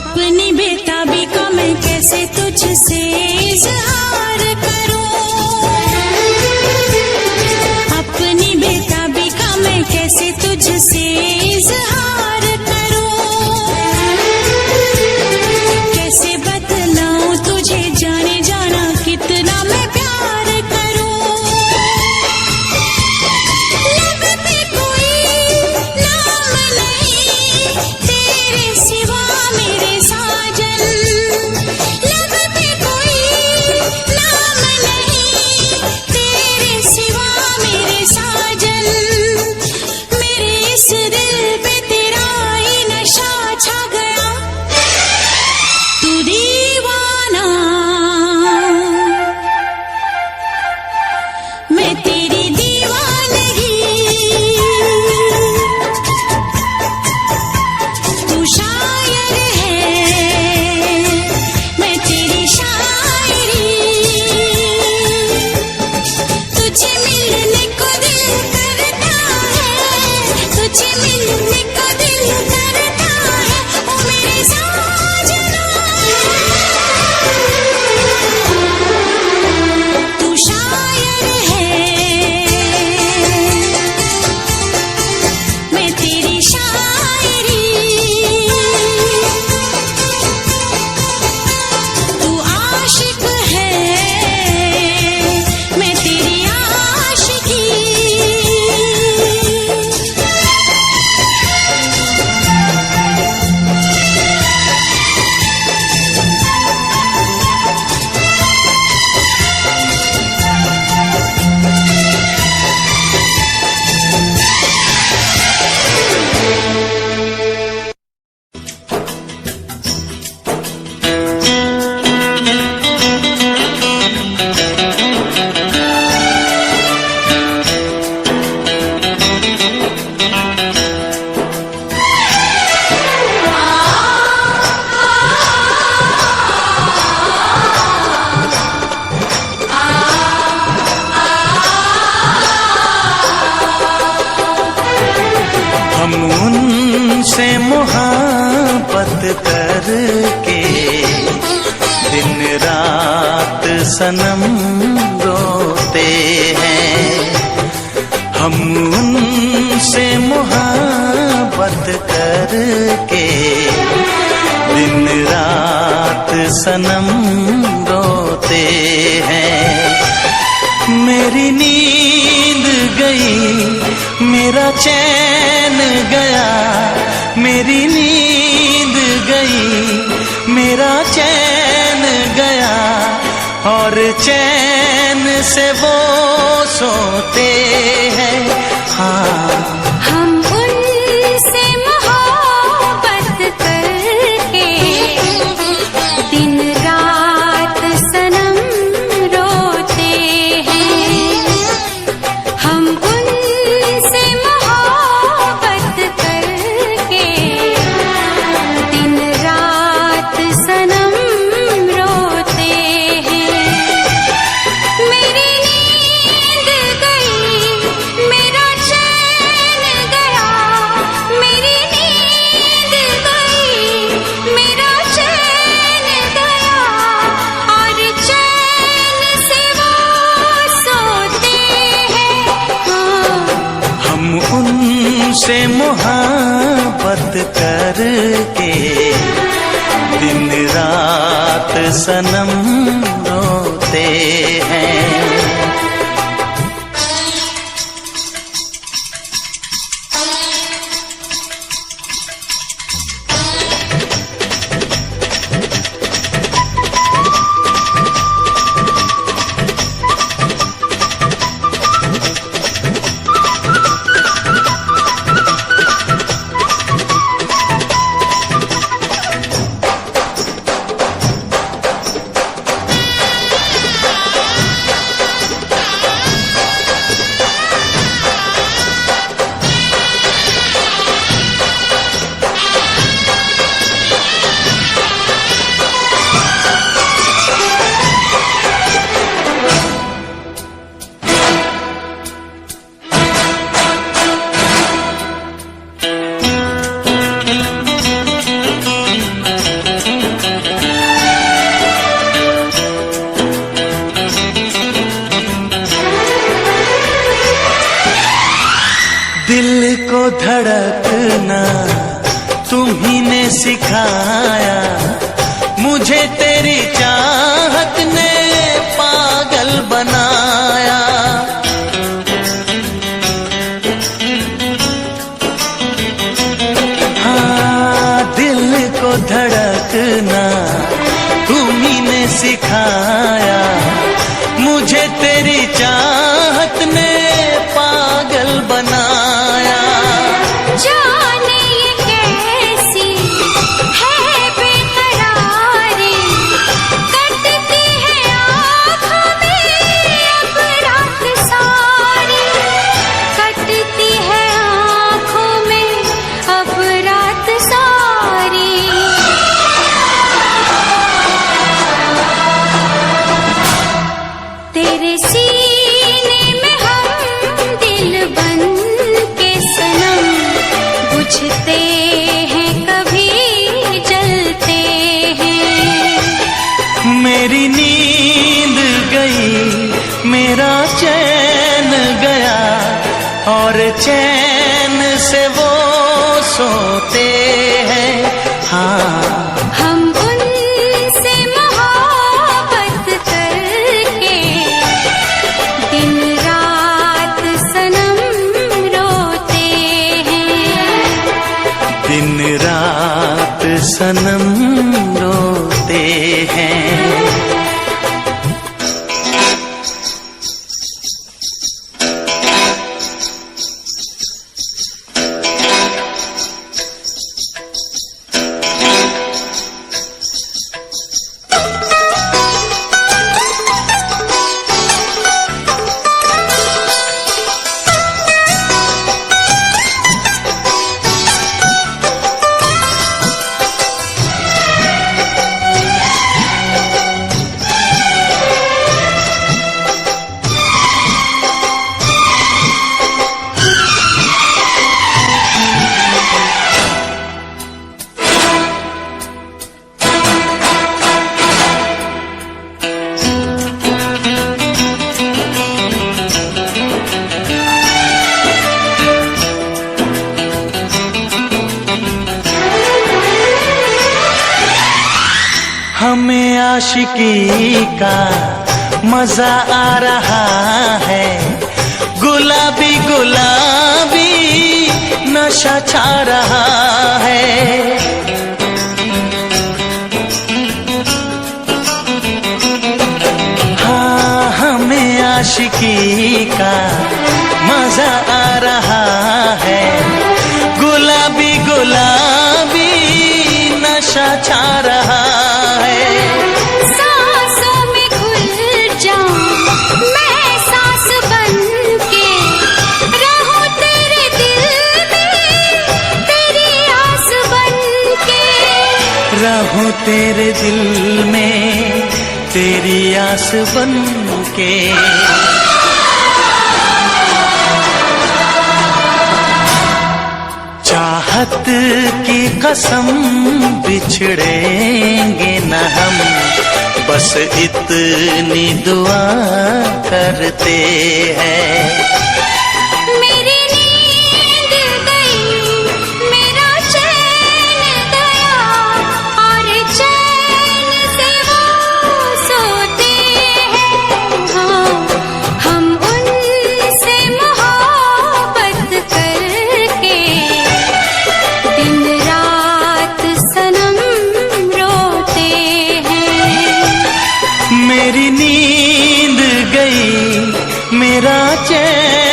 अपनी बेताबी का मैं कैसे तुझसे इजहार करूं, अपनी बेताबी का मैं कैसे तुझसे इजहार करूं, कैसे बतलाऊं तुझे जाने जाना कितना मैं प्यार करूं। लब पे कोई नाम नहीं तेरे सिवा मेरे साजन, लब पे कोई नाम नहीं तेरे सिवा मेरे साजन, मेरे इस दिल पे तेरा ही नशा छा गया, तू दीवाना मैं तेरी दीवानगी, तू शायर है मैं तेरी शायरी, तुझे मिलने को दिल करता है, तुझे मिलने को दिल करता है, ओ मेरे साजना, तू शायर है मैं तेरी शायरी, तू आशिक है मैं तेरी आशिकी। हम उनसे मोहब्बत करके दिन रात सनम रोते हैं, हम उनसे मोहब्बत करके दिन रात सनम रोते हैं, मेरी नींद गई मेरा चैन गया, मेरी नींद गई मेरा चैन गया, और चैन से वो सोते हैं। हाँ हम उनसे मोहब्बत करके दिन रात सनम रोते हैं, हम उनसे मोहब्बत करके दिन रात सनम रोते हैं, मेरी नींद गई मेरा चैन गया, मेरी नींद गई मेरा चैन गया, और चैन से वो सोते हैं। हाँ हम उनसे मोहब्बत करके दिन रात सनम रोते हैं। ही ने सिखाया, मुझे तेरी चाहत ने पागल बनाया। हाँ, दिल को धड़कना तुम ही ने सिखाया, मुझे तेरी चाहत ने पागल बनाया। जाने ये कैसी है बेकरारी, कटती है आँखों में अब रात सारी, कटती है आँखों में अब रात सारी। तेरे सीने में हम दिल बन के सनम, बुझते हैं कभी जलते हैं। मेरी नींद गई, मेरा चैन गया, और चैन से वो सोते हैं। हाँ, हम उनसे मोहब्बत करके दिन रात सनम रोते हैं। दिन रात सनम रोते हैं। हमें आशिकी का मजा आ रहा है, गुलाबी गुलाबी नशा छा रहा है। हाँ, हमें आशिकी का मजा आ रहा है, गुलाबी गुलाबी नशा छा रहा है। सांसों में घुल जाऊं मैं सांस बनके, रहूं तेरे दिल में तेरी आस बनके। रहूं तेरे दिल में तेरी आस बनके। चाहत की कसम बिछड़ेंगे न हम, बस इतनी दुआ करते हैं। मेरी नींद गई, मेरा चैन गया, और चैन से वो सोते हैं। हाँ, हम उनसे मोहब्बत करके दिन रात सनम रोते हैं। मेरी नींद गई, मेरा चैन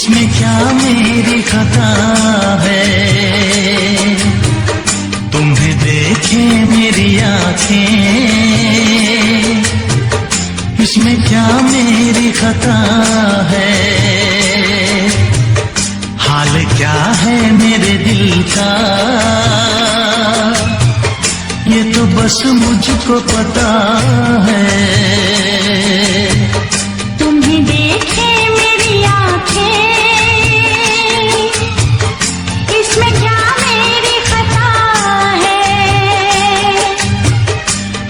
इसमें क्या मेरी खता है, तुम्हें देखे मेरी आंखें, इसमें क्या मेरी खता है, हाल क्या है मेरे दिल का, ये तो बस मुझको पता है। तुम्हें देखे मेरी आंखें, इसमें क्या मेरी खता है,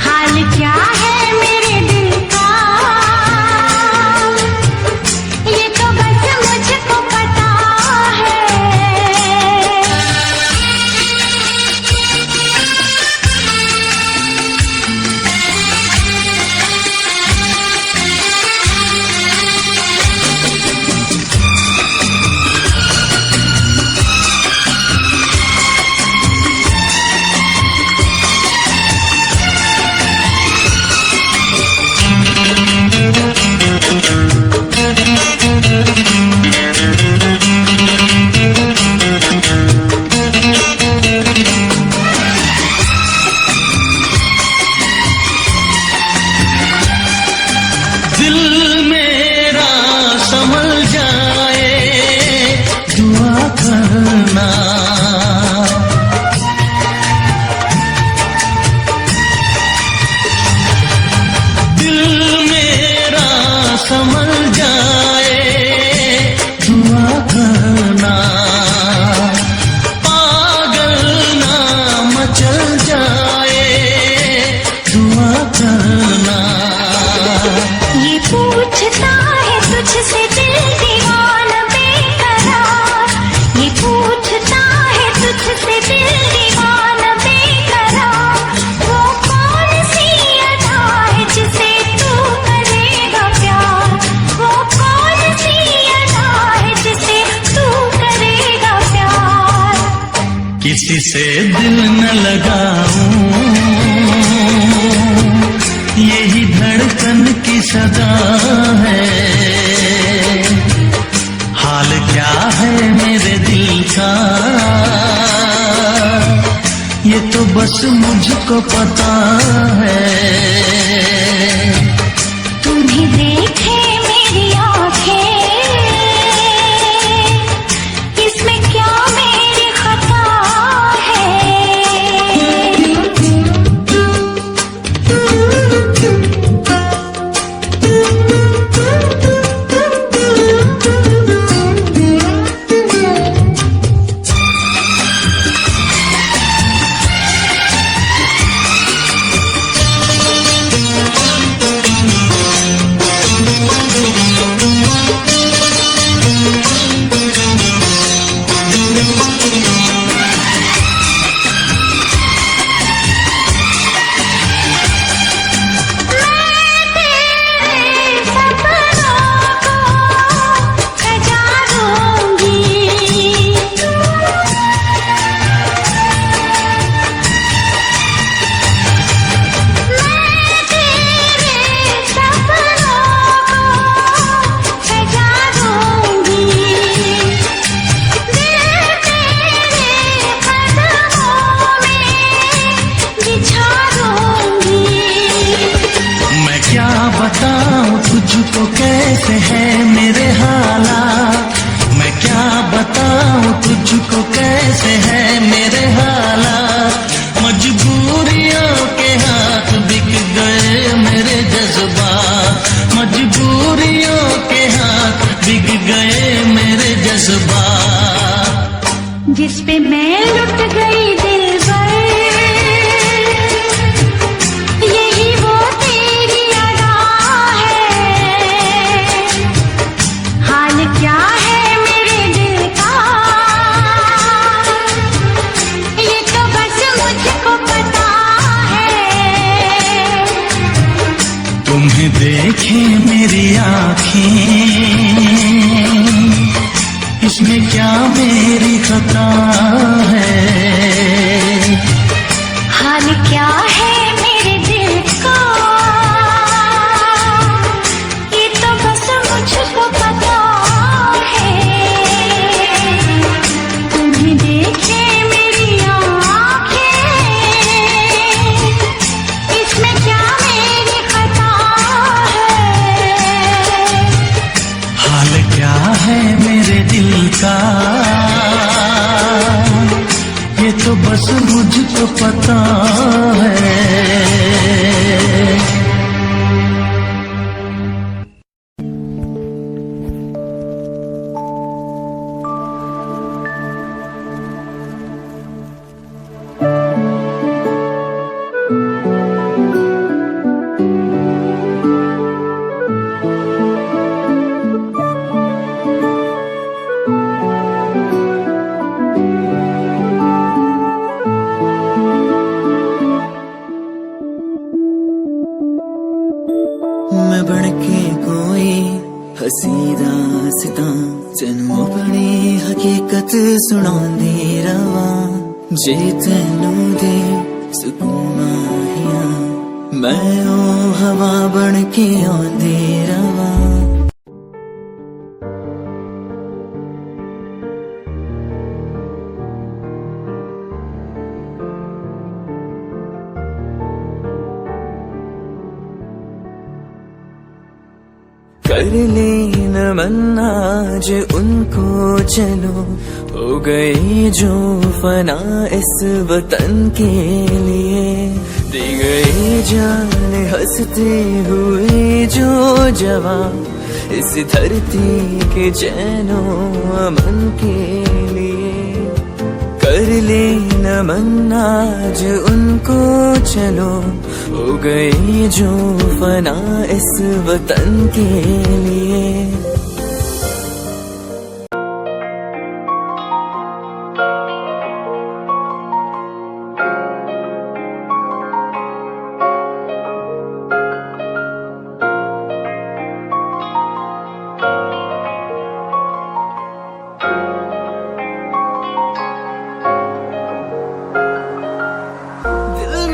हाल क्या है मेरे दिल का, ये तो बस मुझको पता है। दिल मेरा संभल जाए दुआ करना, दिल मेरा संभल जाए दुआ करना, पागल ना मचल जाए दुआ करना। ये पूछता है तुझसे दिल दीवाना बेकरार, ये पूछता है तुझसे दिल दीवाना बेकरार, वो कौन सी अदा है जिसे तू करेगा प्यार, वो कौन सी अदा है जिसे तू करेगा प्यार। किसी से दिल न लगाऊं, यही धड़कन की सदा है, हाल क्या है मेरे दिल का, ये तो बस मुझको पता है। तुम्हें देखे मेरी आंखें, इसमें क्या मेरी खता है। बताऊं तुझको कैसे है मेरे हालात, मैं क्या बताऊं तुझको कैसे है मेरे हालात, मजबूरियों के हाथ बिक गए मेरे जज्बात, मजबूरियों के हाथ बिक गए मेरे जज्बात। जिस पे मैं लुट गई दिल भर, यही वो तेरी अदा है, हाल क्या है मेरे दिल का, ये तो बस मुझको पता है। तुम्हें देखे मेरी आँखें, इसमें क्या मेरी खता है, हाल क्या है मेरे दिल का, ये तो बस मुझको पता है। पता है। मैं बनके कोई हसी दास्तां तेनू अपनी हकीकत सुनांदी रवां, जे तेनू दे सुकून माहिया मैं ओ हवा बनके आंदी रवां। कर ले नमन आज उनको चलो, हो गई जो फना इस वतन के लिए, दी गई जान हंसते हुए जो जवान इस धरती के चैनो अमन के लिए। कर ले नमन आज उनको चलो, हो गई जो फना इस वतन के लिए।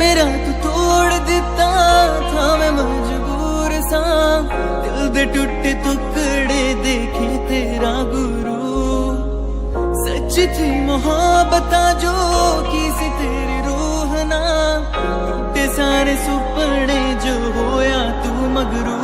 मेरा तू तोड़ दिता था, मैं मजबूर सा दिल दे टूटे टुकड़े देखे तेरा गुरु। सच थी मोहब्बत जो की सी तेरी रूह ना, टूटे सारे सुपने जो होया तू मगरू।